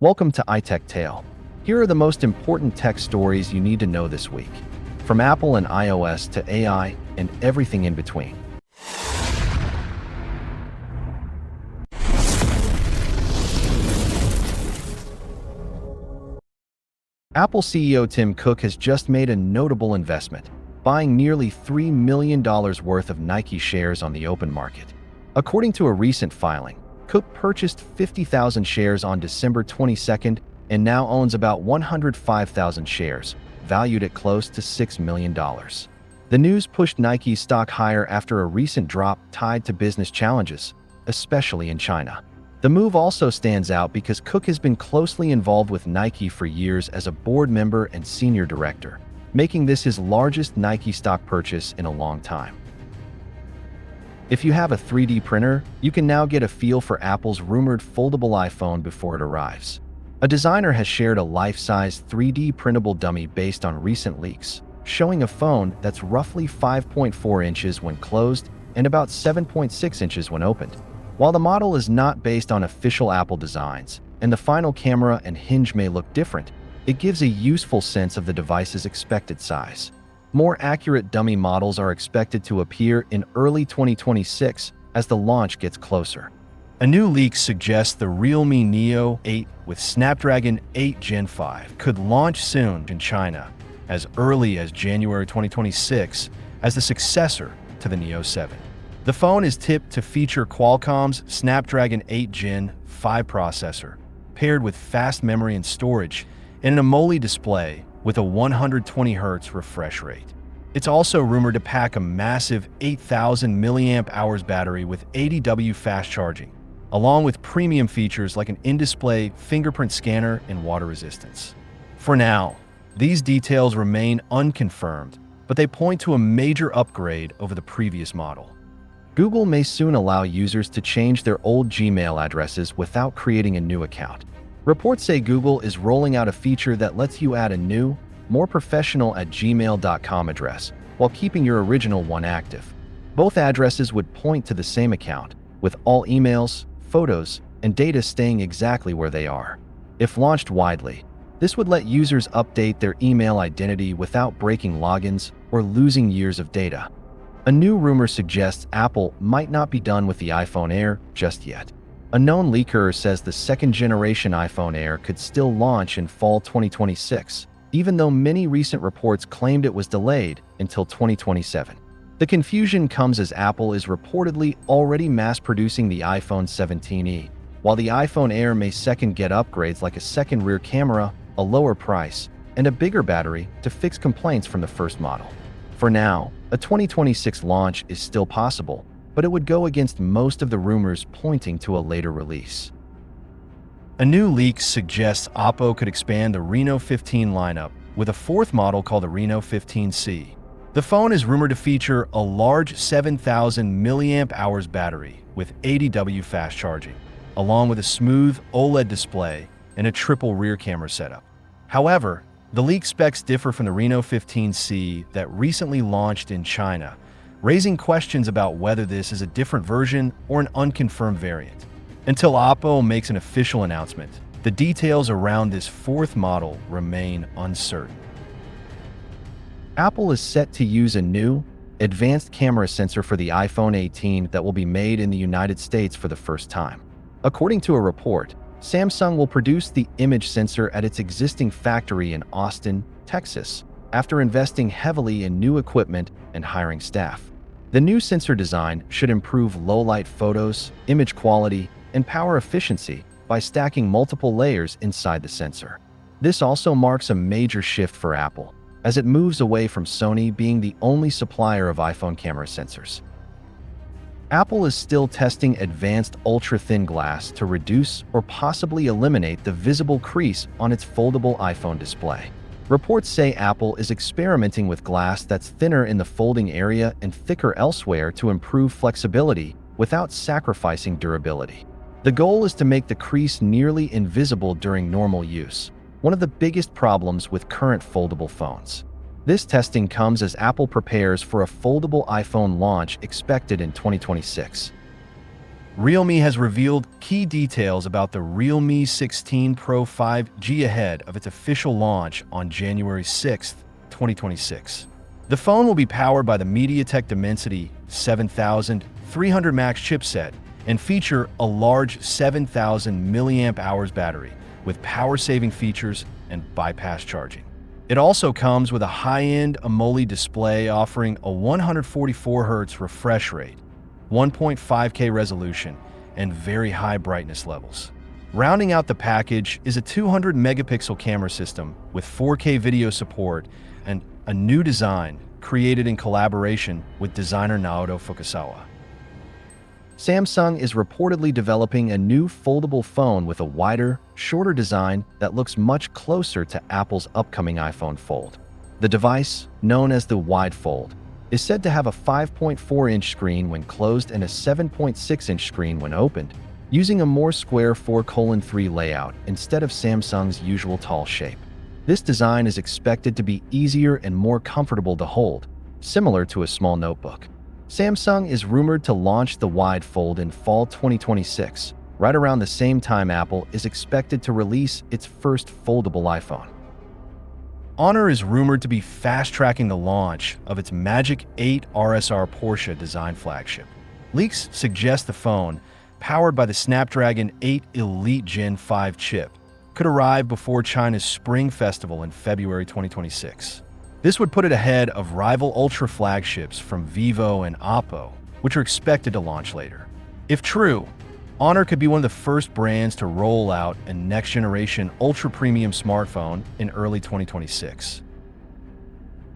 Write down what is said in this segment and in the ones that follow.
Welcome to iTech-Tale. Here are the most important tech stories you need to know this week, from Apple and iOS to AI and everything in between. Apple CEO Tim Cook has just made a notable investment, buying nearly $3 million worth of Nike shares on the open market. According to a recent filing, Cook purchased 50,000 shares on December 22nd and now owns about 105,000 shares, valued at close to $6 million. The news pushed Nike's stock higher after a recent drop tied to business challenges, especially in China. The move also stands out because Cook has been closely involved with Nike for years as a board member and senior director, making this his largest Nike stock purchase in a long time. If you have a 3D printer, you can now get a feel for Apple's rumored foldable iPhone before it arrives. A designer has shared a life-size 3D printable dummy based on recent leaks, showing a phone that's roughly 5.4 inches when closed and about 7.6 inches when opened. While the model is not based on official Apple designs, and the final camera and hinge may look different, it gives a useful sense of the device's expected size. More accurate dummy models are expected to appear in early 2026 as the launch gets closer. A new leak suggests the Realme Neo 8 with Snapdragon 8 Gen 5 could launch soon in China, as early as January 2026, as the successor to the Neo 7. The phone is tipped to feature Qualcomm's Snapdragon 8 Gen 5 processor, paired with fast memory and storage, and an AMOLED display with a 120Hz refresh rate. It's also rumored to pack a massive 8,000 mAh battery with 80W fast charging, along with premium features like an in-display fingerprint scanner and water resistance. For now, these details remain unconfirmed, but they point to a major upgrade over the previous model. Google may soon allow users to change their old Gmail addresses without creating a new account. Reports say Google is rolling out a feature that lets you add a new, more professional @gmail.com address while keeping your original one active. Both addresses would point to the same account, with all emails, photos, and data staying exactly where they are. If launched widely, this would let users update their email identity without breaking logins or losing years of data. A new rumor suggests Apple might not be done with the iPhone Air just yet. A known leaker says the second-generation iPhone Air could still launch in fall 2026, even though many recent reports claimed it was delayed until 2027. The confusion comes as Apple is reportedly already mass-producing the iPhone 17e, while the iPhone Air may get upgrades like a second rear camera, a lower price, and a bigger battery to fix complaints from the first model. For now, a 2026 launch is still possible, but it would go against most of the rumors pointing to a later release. A new leak suggests Oppo could expand the Reno 15 lineup with a fourth model called the Reno 15C. The phone is rumored to feature a large 7,000 mAh battery with 80W fast charging, along with a smooth OLED display and a triple rear camera setup. However, the leak specs differ from the Reno 15C that recently launched in China, raising questions about whether this is a different version or an unconfirmed variant. Until Oppo makes an official announcement, the details around this fourth model remain uncertain. Apple is set to use a new, advanced camera sensor for the iPhone 18 that will be made in the United States for the first time. According to a report, Samsung will produce the image sensor at its existing factory in Austin, Texas, after investing heavily in new equipment and hiring staff. The new sensor design should improve low-light photos, image quality, and power efficiency by stacking multiple layers inside the sensor. This also marks a major shift for Apple, as it moves away from Sony being the only supplier of iPhone camera sensors. Apple is still testing advanced ultra-thin glass to reduce or possibly eliminate the visible crease on its foldable iPhone display. Reports say Apple is experimenting with glass that's thinner in the folding area and thicker elsewhere to improve flexibility without sacrificing durability. The goal is to make the crease nearly invisible during normal use, one of the biggest problems with current foldable phones. This testing comes as Apple prepares for a foldable iPhone launch expected in 2026. Realme has revealed key details about the Realme 16 Pro 5G ahead of its official launch on January 6, 2026. The phone will be powered by the MediaTek Dimensity 7300 Max chipset and feature a large 7,000 mAh battery with power-saving features and bypass charging. It also comes with a high-end AMOLED display offering a 144 Hz refresh rate, 1.5K resolution, and very high brightness levels. Rounding out the package is a 200 megapixel camera system with 4K video support and a new design created in collaboration with designer Naoto Fukasawa. Samsung is reportedly developing a new foldable phone with a wider, shorter design that looks much closer to Apple's upcoming iPhone Fold. The device, known as the Wide Fold, is said to have a 5.4-inch screen when closed and a 7.6-inch screen when opened, using a more square 4:3 layout instead of Samsung's usual tall shape. This design is expected to be easier and more comfortable to hold, similar to a small notebook. Samsung is rumored to launch the Wide Fold in fall 2026, right around the same time Apple is expected to release its first foldable iPhone. Honor is rumored to be fast-tracking the launch of its Magic 8 RSR Porsche design flagship. Leaks suggest the phone, powered by the Snapdragon 8 Elite Gen 5 chip, could arrive before China's Spring Festival in February 2026. This would put it ahead of rival Ultra flagships from Vivo and Oppo, which are expected to launch later. If true, Honor could be one of the first brands to roll out a next-generation ultra-premium smartphone in early 2026.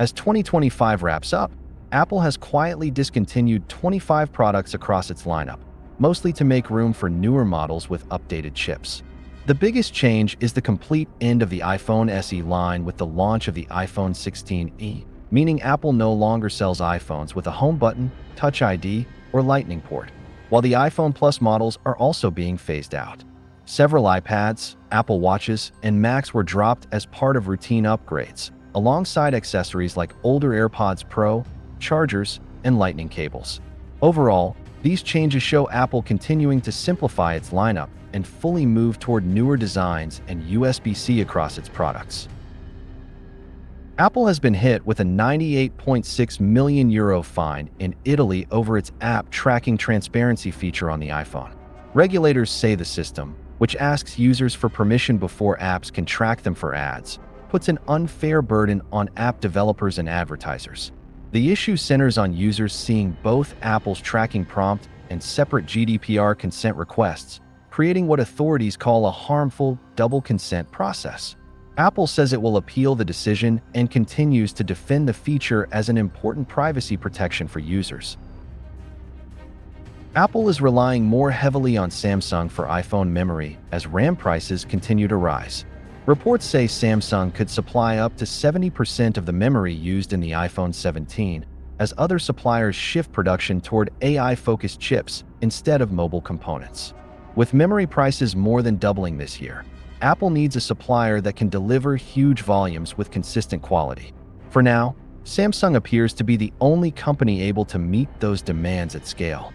As 2025 wraps up, Apple has quietly discontinued 25 products across its lineup, mostly to make room for newer models with updated chips. The biggest change is the complete end of the iPhone SE line with the launch of the iPhone 16e, meaning Apple no longer sells iPhones with a home button, Touch ID, or Lightning port, while the iPhone Plus models are also being phased out. Several iPads, Apple Watches, and Macs were dropped as part of routine upgrades, alongside accessories like older AirPods Pro, chargers, and Lightning cables. Overall, these changes show Apple continuing to simplify its lineup and fully move toward newer designs and USB-C across its products. Apple has been hit with a €98.6 million fine in Italy over its app tracking transparency feature on the iPhone. Regulators say the system, which asks users for permission before apps can track them for ads, puts an unfair burden on app developers and advertisers. The issue centers on users seeing both Apple's tracking prompt and separate GDPR consent requests, creating what authorities call a harmful double consent process. Apple says it will appeal the decision and continues to defend the feature as an important privacy protection for users. Apple is relying more heavily on Samsung for iPhone memory as RAM prices continue to rise. Reports say Samsung could supply up to 70% of the memory used in the iPhone 17, as other suppliers shift production toward AI-focused chips instead of mobile components. With memory prices more than doubling this year, Apple needs a supplier that can deliver huge volumes with consistent quality. For now, Samsung appears to be the only company able to meet those demands at scale.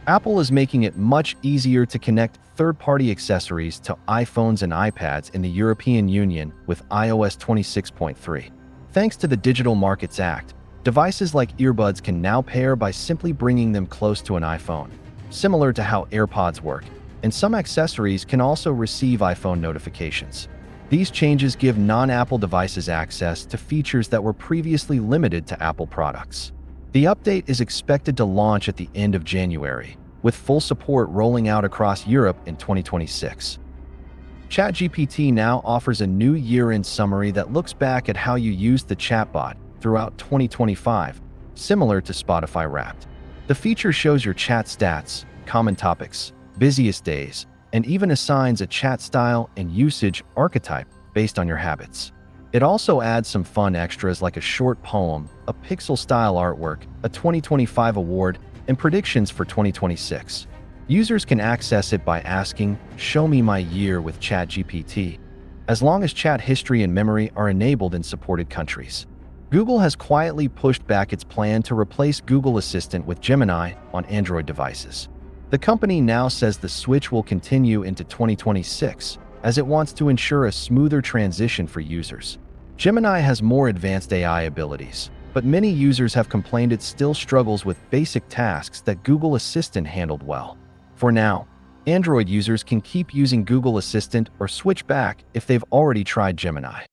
Apple is making it much easier to connect third-party accessories to iPhones and iPads in the European Union with iOS 26.3. Thanks to the Digital Markets Act, devices like earbuds can now pair by simply bringing them close to an iPhone, similar to how AirPods work, and some accessories can also receive iPhone notifications. These changes give non-Apple devices access to features that were previously limited to Apple products. The update is expected to launch at the end of January, with full support rolling out across Europe in 2026. ChatGPT now offers a new year-end summary that looks back at how you used the chatbot throughout 2025, similar to Spotify Wrapped. The feature shows your chat stats, common topics, busiest days, and even assigns a chat style and usage archetype based on your habits. It also adds some fun extras like a short poem, a pixel-style artwork, a 2025 award, and predictions for 2026. Users can access it by asking, "Show me my year" with ChatGPT, as long as chat history and memory are enabled in supported countries. Google has quietly pushed back its plan to replace Google Assistant with Gemini on Android devices. The company now says the switch will continue into 2026, as it wants to ensure a smoother transition for users. Gemini has more advanced AI abilities, but many users have complained it still struggles with basic tasks that Google Assistant handled well. For now, Android users can keep using Google Assistant or switch back if they've already tried Gemini.